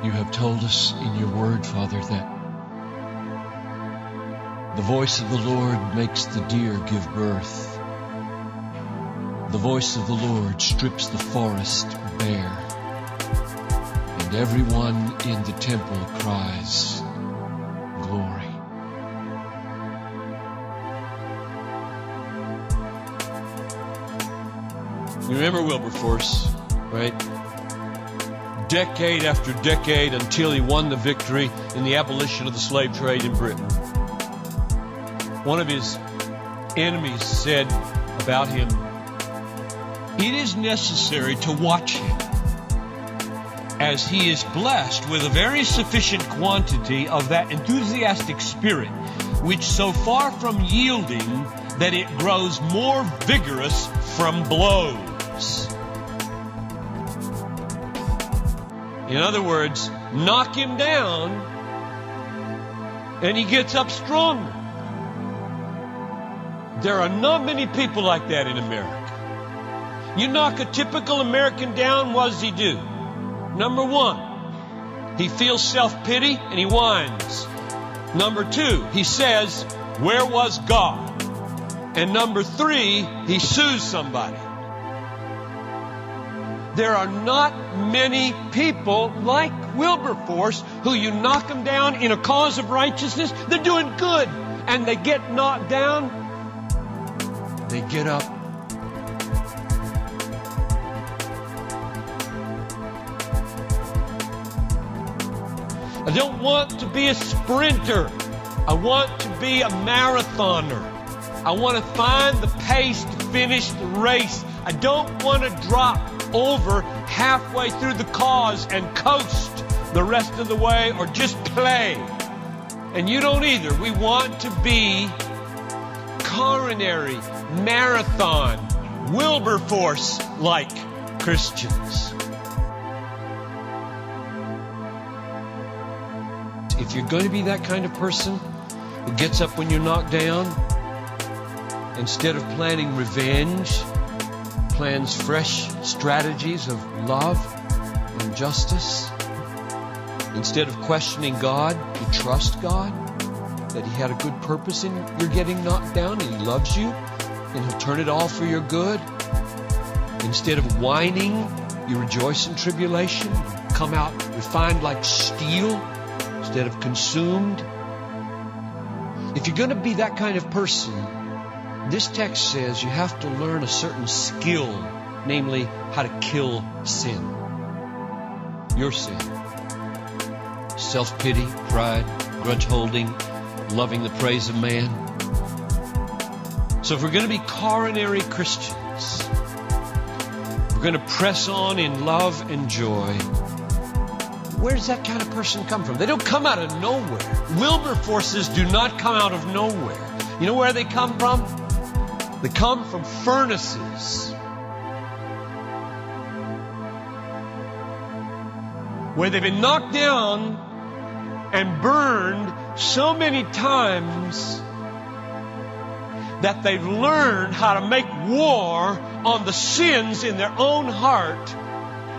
You have told us in your word, Father, that the voice of the Lord makes the deer give birth. The voice of the Lord strips the forest bare. And everyone in the temple cries, glory. You remember Wilberforce, right? Decade after decade until he won the victory in the abolition of the slave trade in Britain. One of his enemies said about him, "It is necessary to watch him, as he is blessed with a very sufficient quantity of that enthusiastic spirit, which so far from yielding that it grows more vigorous from blows." In other words, knock him down and he gets up stronger. There are not many people like that in America. You knock a typical American down, what does he do? Number one, he feels self-pity and he whines. Number two, he says, "Where was God?" And number three, he sues somebody. There are not many people like Wilberforce who you knock them down in a cause of righteousness. They're doing good. And they get knocked down. They get up. I don't want to be a sprinter. I want to be a marathoner. I want to find the pace to finish the race. I don't want to drop over halfway through the cause and coast the rest of the way or just play. And you don't either. We want to be coronary, marathon, Wilberforce-like Christians. If you're going to be that kind of person who gets up when you're knocked down, instead of planning revenge, plans fresh strategies of love and justice. Instead of questioning God, you trust God, that He had a good purpose in your getting knocked down, and He loves you, and He'll turn it all for your good. Instead of whining, you rejoice in tribulation, come out refined like steel instead of consumed. If you're going to be that kind of person, this text says you have to learn a certain skill, namely how to kill sin. Your sin. Self-pity, pride, grudge-holding, loving the praise of man. So if we're going to be coronary Christians, we're going to press on in love and joy, where does that kind of person come from? They don't come out of nowhere. Wilberforces do not come out of nowhere. You know where they come from? They come from furnaces where they've been knocked down and burned so many times that they've learned how to make war on the sins in their own heart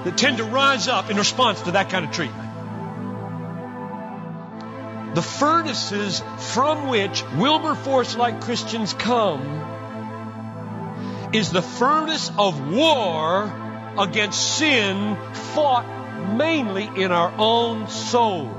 that tend to rise up in response to that kind of treatment. The furnaces from which Wilberforce-like Christians come is the furnace of war against sin fought mainly in our own souls.